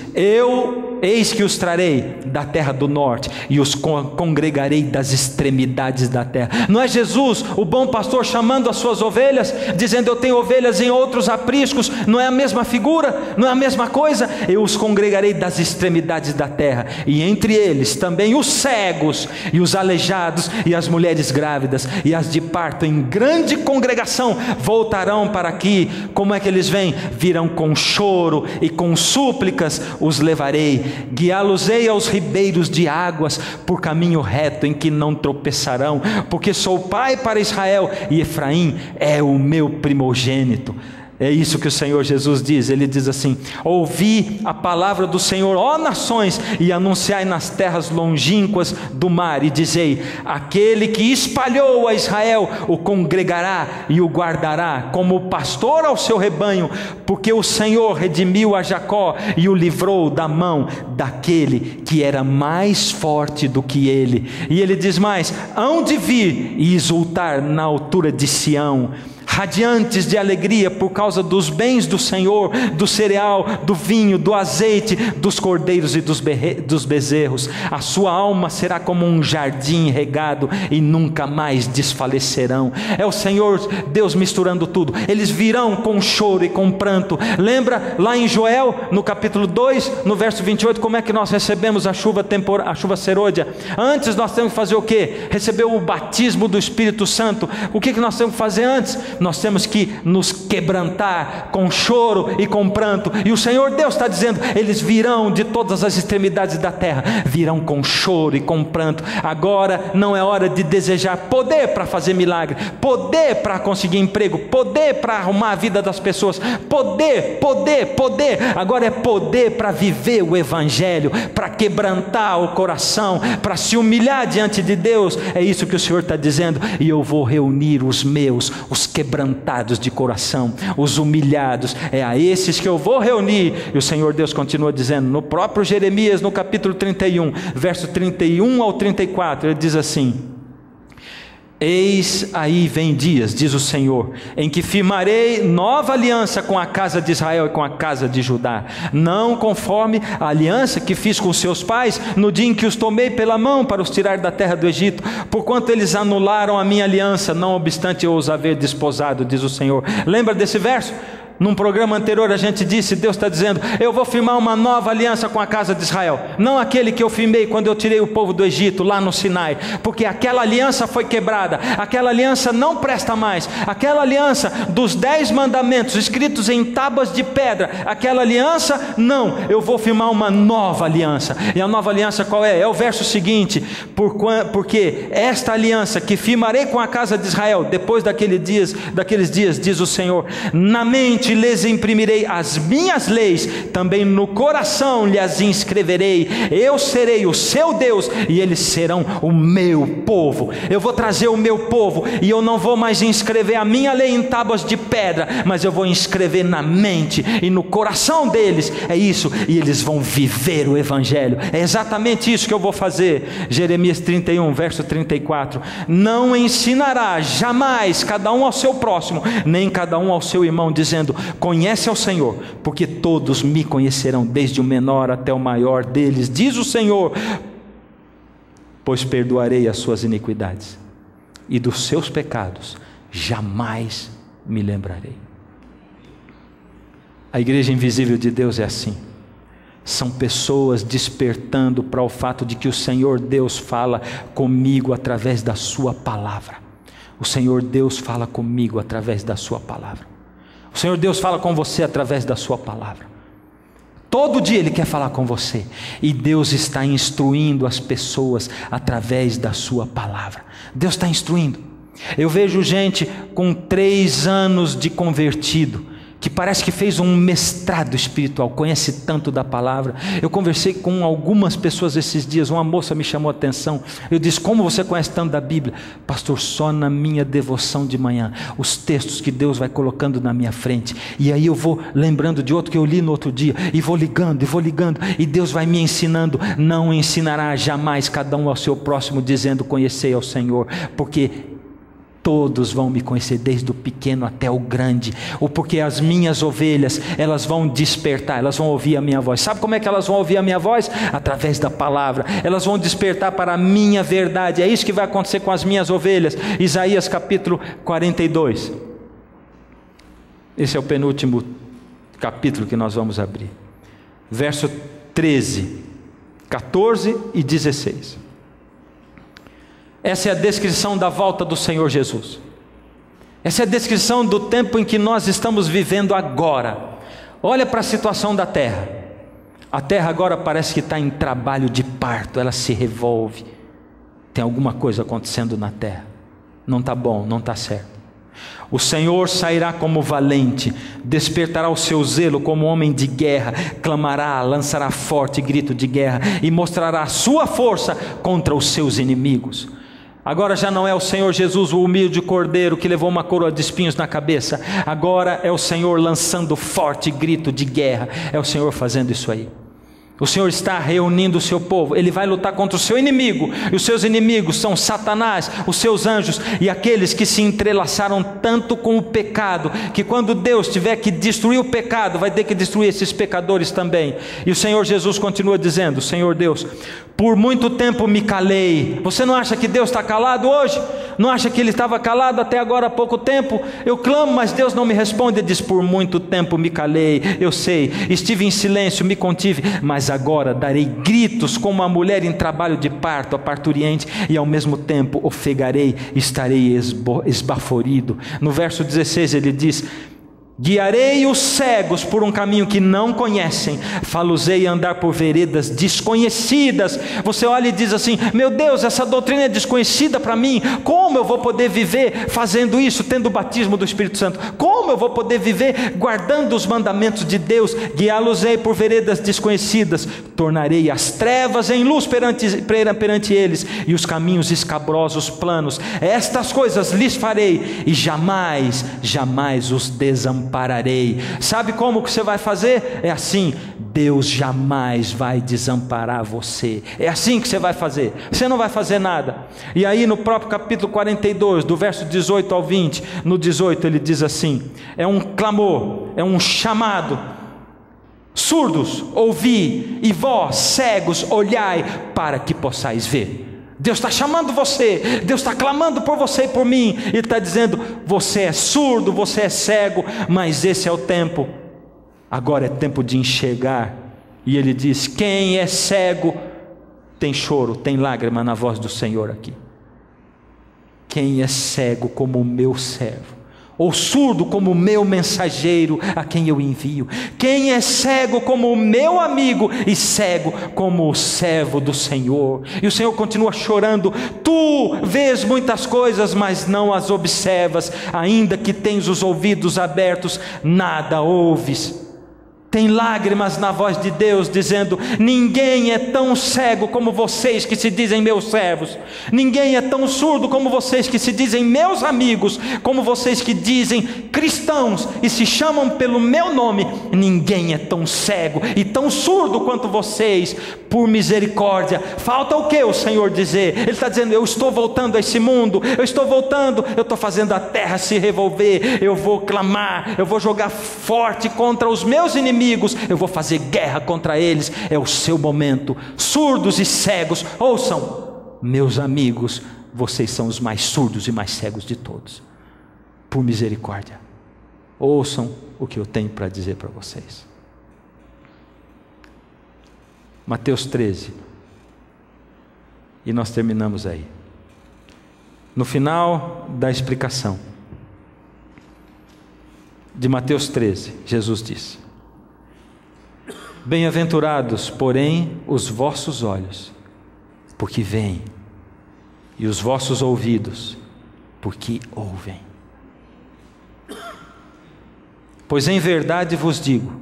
eis que os trarei da terra do norte e os congregarei das extremidades da terra. Não é Jesus, o bom pastor, chamando as suas ovelhas, dizendo: eu tenho ovelhas em outros apriscos? Não é a mesma figura? Não é a mesma coisa? Eu os congregarei das extremidades da terra, e entre eles também os cegos e os aleijados e as mulheres grávidas e as de parto em grande congregação voltarão para aqui. Como é que eles vêm? Virão com choro e com súplicas os levarei, guiá-los-ei aos ribeiros de águas, por caminho reto em que não tropeçarão, porque sou pai para Israel e Efraim é o meu primogênito. É isso que o Senhor Jesus diz. Ele diz assim: ouvi a palavra do Senhor, ó nações, e anunciai nas terras longínquas do mar, e dizei: aquele que espalhou a Israel o congregará e o guardará como pastor ao seu rebanho, porque o Senhor redimiu a Jacó e o livrou da mão daquele que era mais forte do que ele. E ele diz mais: hão de vir e exultar na altura de Sião, radiantes de alegria por causa dos bens do Senhor, do cereal, do vinho, do azeite, dos cordeiros e dos bezerros. A sua alma será como um jardim regado e nunca mais desfalecerão. É o Senhor Deus misturando tudo. Eles virão com choro e com pranto. Lembra lá em Joel, no capítulo 2, no verso 28, como é que nós recebemos a chuva serôdia? Antes nós temos que fazer o quê? Receber o batismo do Espírito Santo. O que nós temos que fazer antes? Nós temos que nos quebrantar com choro e com pranto. E o Senhor Deus está dizendo: eles virão de todas as extremidades da terra, virão com choro e com pranto. Agora não é hora de desejar poder para fazer milagre, poder para conseguir emprego, poder para arrumar a vida das pessoas, poder. Agora é poder para viver o Evangelho, para quebrantar o coração, para se humilhar diante de Deus. É isso que o Senhor está dizendo. E eu vou reunir os quebrantados de coração, os humilhados, é a esses que eu vou reunir. E o Senhor Deus continua dizendo, no próprio Jeremias, no capítulo 31, verso 31 ao 34, ele diz assim: Eis aí vem dias, diz o Senhor, em que firmarei nova aliança com a casa de Israel e com a casa de Judá, não conforme a aliança que fiz com seus pais no dia em que os tomei pela mão para os tirar da terra do Egito, porquanto eles anularam a minha aliança, não obstante eu os haver desposado, diz o Senhor. Lembra desse verso? Num programa anterior a gente disse, Deus está dizendo, eu vou firmar uma nova aliança com a casa de Israel, não aquele que eu firmei quando eu tirei o povo do Egito, lá no Sinai, porque aquela aliança foi quebrada, aquela aliança não presta mais, aquela aliança dos 10 mandamentos escritos em tábuas de pedra, aquela aliança não, eu vou firmar uma nova aliança. E a nova aliança qual é? É o verso seguinte, porque esta aliança que firmarei com a casa de Israel, depois daqueles dias, diz o Senhor, na mente lhes imprimirei as minhas leis, também no coração lhes inscreverei, eu serei o seu Deus e eles serão o meu povo. Eu vou trazer o meu povo e eu não vou mais inscrever a minha lei em tábuas de pedra, mas eu vou inscrever na mente e no coração deles, é isso, e eles vão viver o Evangelho. É exatamente isso que eu vou fazer. Jeremias 31 verso 34, não ensinará jamais cada um ao seu próximo, nem cada um ao seu irmão, dizendo, conhece ao Senhor, porque todos me conhecerão, desde o menor até o maior deles, diz o Senhor, pois perdoarei as suas iniquidades, e dos seus pecados jamais me lembrarei. A igreja invisível de Deus é assim, são pessoas despertando para o fato de que o Senhor Deus fala comigo através da sua palavra. O Senhor Deus fala comigo através da sua palavra. O Senhor Deus fala com você através da sua palavra. Todo dia Ele quer falar com você. E Deus está instruindo as pessoas através da sua palavra. Deus está instruindo. Eu vejo gente com 3 anos de convertido, que parece que fez um mestrado espiritual, conhece tanto da palavra. Eu conversei com algumas pessoas esses dias, uma moça me chamou a atenção, eu disse, como você conhece tanto da Bíblia? Pastor, só na minha devoção de manhã, os textos que Deus vai colocando na minha frente, e aí eu vou lembrando de outro que eu li no outro dia, e vou ligando, e Deus vai me ensinando. Não ensinará jamais cada um ao seu próximo, dizendo, conhecei ao Senhor, porque todos vão me conhecer, desde o pequeno até o grande, ou porque as minhas ovelhas, elas vão despertar, elas vão ouvir a minha voz. Sabe como é que elas vão ouvir a minha voz? Através da palavra. Elas vão despertar para a minha verdade. É isso que vai acontecer com as minhas ovelhas. Isaías capítulo 42. Esse é o penúltimo capítulo que nós vamos abrir. Verso 13, 14 e 16. Essa é a descrição da volta do Senhor Jesus. Essa é a descrição do tempo em que nós estamos vivendo agora. Olha para a situação da terra. A terra agora parece que está em trabalho de parto, ela se revolve. Tem alguma coisa acontecendo na terra. Não está bom, não está certo. O Senhor sairá como valente, despertará o seu zelo como homem de guerra, clamará, lançará forte grito de guerra e mostrará a sua força contra os seus inimigos. Agora já não é o Senhor Jesus, o humilde cordeiro que levou uma coroa de espinhos na cabeça. Agora é o Senhor lançando forte grito de guerra. É o Senhor fazendo isso aí. O Senhor está reunindo o seu povo. Ele vai lutar contra o seu inimigo. E os seus inimigos são Satanás, os seus anjos e aqueles que se entrelaçaram tanto com o pecado, que quando Deus tiver que destruir o pecado, vai ter que destruir esses pecadores também. E o Senhor Jesus continua dizendo, Senhor Deus, por muito tempo me calei. Você não acha que Deus está calado hoje? Não acha que Ele estava calado até agora há pouco tempo? Eu clamo, mas Deus não me responde. Ele diz, por muito tempo me calei. Eu sei, estive em silêncio, me contive, mas agora darei gritos como uma mulher em trabalho de parto, a parturiente, e ao mesmo tempo ofegarei, estarei esbaforido. No verso 16 ele diz, guiarei os cegos por um caminho que não conhecem, fá-los-ei andar por veredas desconhecidas. Você olha e diz assim, meu Deus, essa doutrina é desconhecida para mim, como eu vou poder viver fazendo isso, tendo o batismo do Espírito Santo? Como eu vou poder viver guardando os mandamentos de Deus? Guiá-los-ei por veredas desconhecidas, tornarei as trevas em luz perante eles, e os caminhos escabrosos planos. Estas coisas lhes farei, e jamais, jamais os desampararei. Sabe como que você vai fazer? É assim: Deus jamais vai desamparar você. É assim que você vai fazer. Você não vai fazer nada. E aí no próprio capítulo 42, do verso 18 ao 20, no 18 ele diz assim: é um clamor, é um chamado: surdos, ouvi, e vós, cegos, olhai para que possais ver. Deus está chamando você, Deus está clamando por você e por mim. Ele está dizendo: você é surdo, você é cego, mas esse é o tempo. Agora é tempo de enxergar. E ele diz: quem é cego tem choro, tem lágrima na voz do Senhor aqui. Quem é cego como o meu servo, ou surdo como o meu mensageiro a quem eu envio? Quem é cego como o meu amigo e cego como o servo do Senhor? E o Senhor continua chorando: tu vês muitas coisas, mas não as observas, ainda que tens os ouvidos abertos, nada ouves. Tem lágrimas na voz de Deus dizendo: ninguém é tão cego como vocês que se dizem meus servos, ninguém é tão surdo como vocês que se dizem meus amigos, como vocês que dizem cristãos e se chamam pelo meu nome. Ninguém é tão cego e tão surdo quanto vocês. Por misericórdia. Falta o que o Senhor dizer? Ele está dizendo: eu estou voltando a esse mundo, eu estou voltando, eu estou fazendo a terra se revolver, eu vou clamar, eu vou jogar forte contra os meus inimigos, eu vou fazer guerra contra eles. É o seu momento. Surdos e cegos, ouçam, meus amigos, vocês são os mais surdos e mais cegos de todos. Por misericórdia, ouçam o que eu tenho para dizer para vocês. Mateus 13, e nós terminamos aí. No final da explicação de Mateus 13, Jesus diz: bem-aventurados, porém, os vossos olhos, porque veem, e os vossos ouvidos, porque ouvem. Pois em verdade vos digo,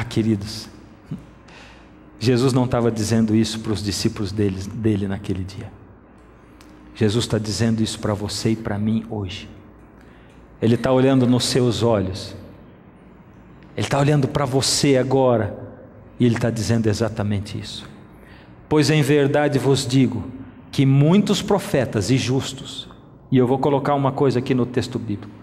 queridos, Jesus não estava dizendo isso para os discípulos dele naquele dia. Jesus está dizendo isso para você e para mim hoje. Ele está olhando nos seus olhos, Ele está olhando para você agora, e Ele está dizendo exatamente isso. Pois em verdade vos digo, que muitos profetas e justos, e eu vou colocar uma coisa aqui no texto bíblico,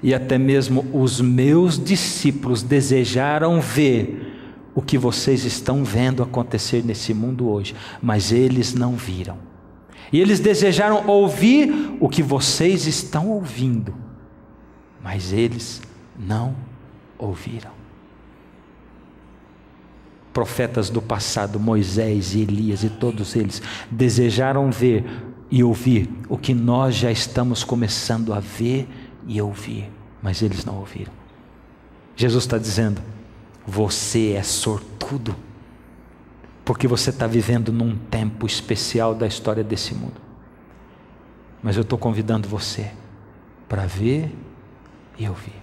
e até mesmo os meus discípulos desejaram ver o que vocês estão vendo acontecer nesse mundo hoje, mas eles não viram. E eles desejaram ouvir o que vocês estão ouvindo, mas eles não ouviram. Profetas do passado, Moisés e Elias e todos eles, desejaram ver e ouvir o que nós já estamos começando a ver e ouvir, mas eles não ouviram. Jesus está dizendo: você é sortudo, porque você está vivendo num tempo especial da história desse mundo. Mas eu estou convidando você para ver e ouvir.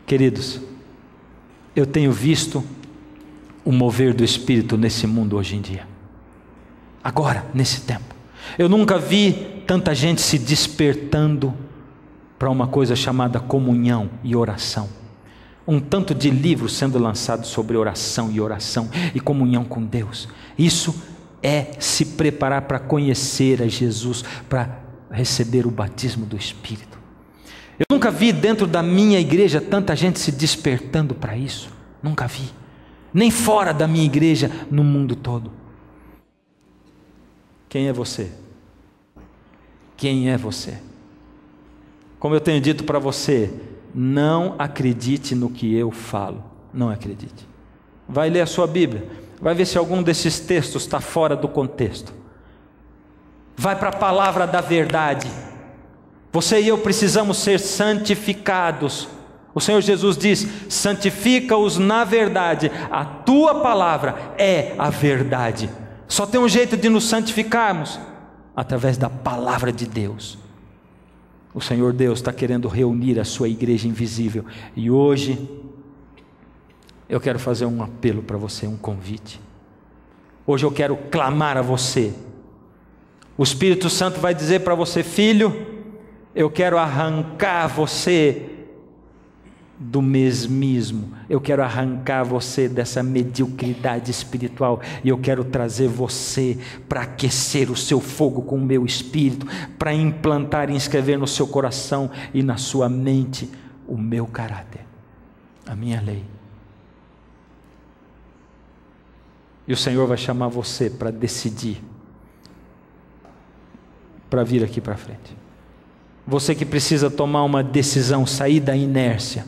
Queridos, eu tenho visto o mover do Espírito nesse mundo hoje em dia. Agora, nesse tempo. Eu nunca vi tanta gente se despertando para uma coisa chamada comunhão e oração. Um tanto de livros sendo lançados sobre oração e comunhão com Deus. Isso é se preparar para conhecer a Jesus, para receber o batismo do Espírito. Eu nunca vi dentro da minha igreja tanta gente se despertando para isso. Nunca vi. Nem fora da minha igreja, no mundo todo. Quem é você? Quem é você? Como eu tenho dito para você, não acredite no que eu falo. Não acredite. Vai ler a sua Bíblia. Vai ver se algum desses textos está fora do contexto. Vai para a palavra da verdade. Você e eu precisamos ser santificados. O Senhor Jesus diz: santifica-os na verdade. A tua palavra é a verdade. Só tem um jeito de nos santificarmos: através da palavra de Deus. O Senhor Deus está querendo reunir a sua igreja invisível. E hoje eu quero fazer um apelo para você, um convite. Hoje eu quero clamar a você. O Espírito Santo vai dizer para você: filho, eu quero arrancar você do mesmismo, eu quero arrancar você dessa mediocridade espiritual, e eu quero trazer você para aquecer o seu fogo com o meu Espírito, para implantar e inscrever no seu coração e na sua mente o meu caráter, a minha lei. E o Senhor vai chamar você para decidir, para vir aqui para frente. Você que precisa tomar uma decisão, sair da inércia.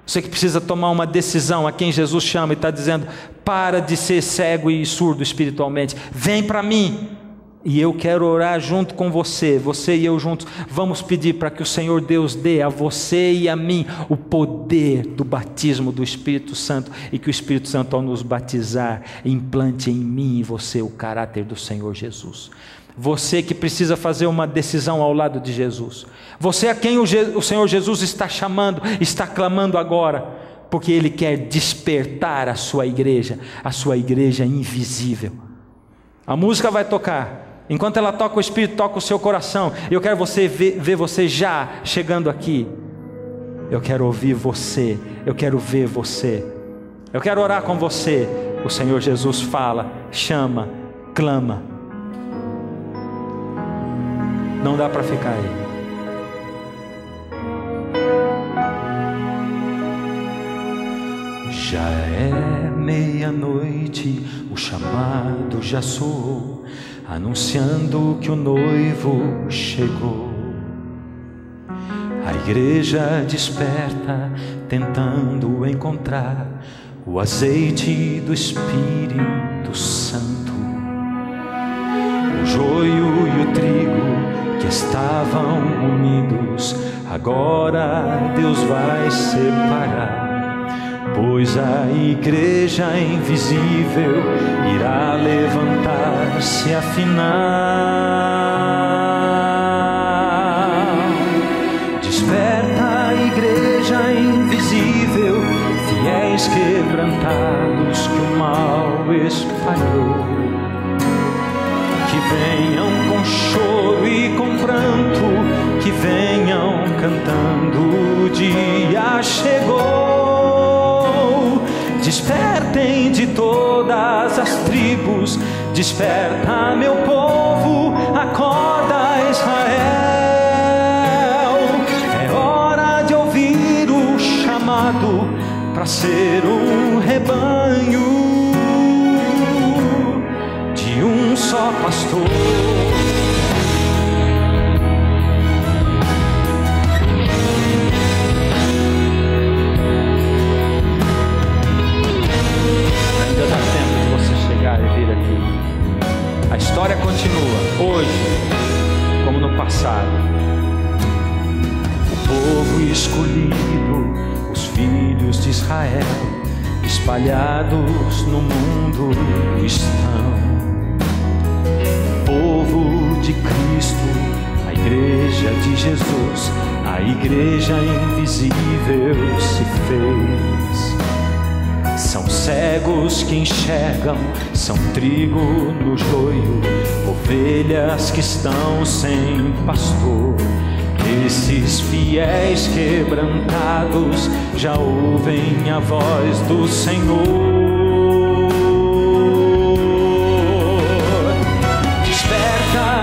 Você que precisa tomar uma decisão, a quem Jesus chama e está dizendo: para de ser cego e surdo espiritualmente, vem para mim. E eu quero orar junto com você, você e eu juntos, vamos pedir para que o Senhor Deus dê a você e a mim o poder do batismo do Espírito Santo, e que o Espírito Santo, ao nos batizar, implante em mim e você o caráter do Senhor Jesus. Você que precisa fazer uma decisão ao lado de Jesus, você a quem o Senhor Jesus está chamando, está clamando agora, porque Ele quer despertar a sua igreja invisível. A música vai tocar, enquanto ela toca, o Espírito toca o seu coração. Eu quero ver você já chegando aqui. Eu quero ouvir você, eu quero ver você, eu quero orar com você. O Senhor Jesus fala, chama, clama. Não dá para ficar aí. Já é meia-noite, o chamado já soou, anunciando que o noivo chegou. A igreja desperta, tentando encontrar o azeite do Espírito Santo. O joio e o trigo que estavam unidos, agora Deus vai separar, pois a igreja invisível irá levantar-se afinal. Desperta a igreja invisível, fiéis quebrantados que o mal espalhou. Que venham com choro e com pranto, que venham cantando, o dia chegou. Despertem de todas as tribos, desperta meu povo, acorda Israel. É hora de ouvir o chamado para ser um rebanho, um só pastor. Ainda dá tempo de você chegar e vir aqui. A história continua, hoje como no passado. O povo escolhido, os filhos de Israel, espalhados no mundo estão. Povo de Cristo, a igreja de Jesus, a igreja invisível se fez. São cegos que enxergam, são trigo no joio, ovelhas que estão sem pastor. Esses fiéis quebrantados já ouvem a voz do Senhor.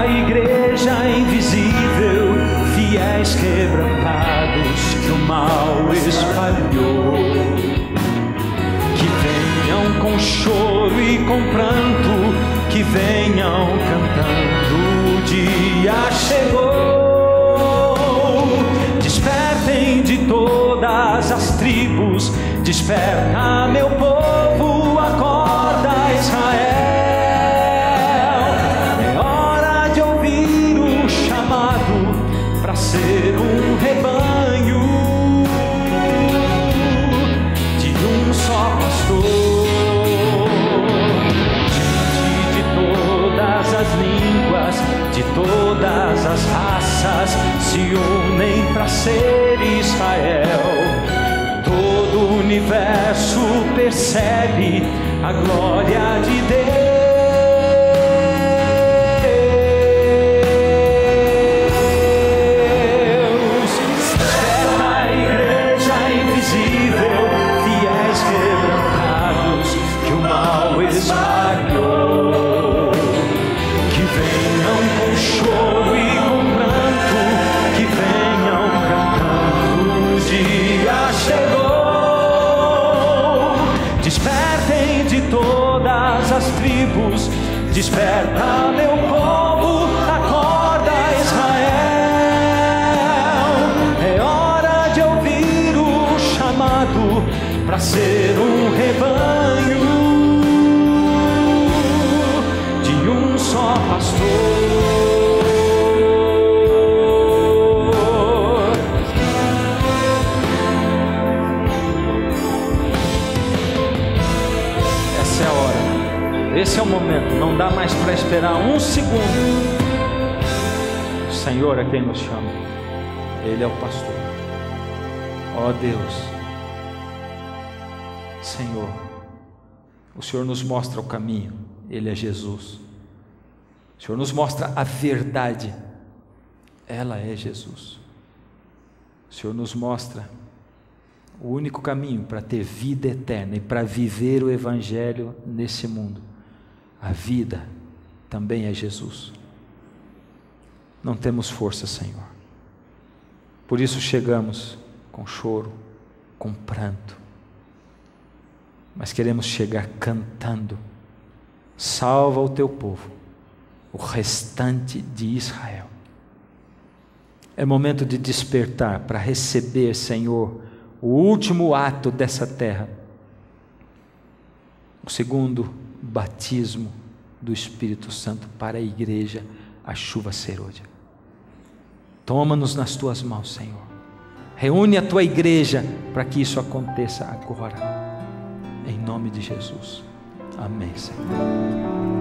Igreja invisível, fiéis quebrantados que o mal espalhou. Que venham com choro e com pranto, que venham cantando, o dia chegou. Despertem de todas as tribos, desperta meu povo, acorda Israel. Ser um rebanho de um só pastor. Gente de todas as línguas, de todas as raças, se unem para ser Israel. Todo o universo percebe a glória de Deus. Desperta a igreja invisível, fiéis quebrantados que o mal esmagou. Que venham com choro e com pranto, que venham cantando, o dia chegou. Despertem de todas as tribos, desperta meu povo, acorda Israel. É hora de ouvir o chamado para ser um rebanho de um só pastor. Essa é a hora, esse é o momento, não dá mais para esperar um segundo. O Senhor é quem nos chama, Ele é o pastor. Ó Deus, Senhor, o Senhor nos mostra o caminho, Ele é Jesus. O Senhor nos mostra a verdade, ela é Jesus. O Senhor nos mostra o único caminho para ter vida eterna e para viver o Evangelho nesse mundo. A vida também é Jesus. Não temos força, Senhor. Por isso chegamos com choro, com pranto. Mas queremos chegar cantando: salva o teu povo, o restante de Israel. É momento de despertar para receber, Senhor, o último ato dessa terra, o segundo batismo do Espírito Santo para a igreja, a chuva serôdia. Toma-nos nas tuas mãos, Senhor. Reúne a tua igreja para que isso aconteça agora, em nome de Jesus. Amém, Senhor.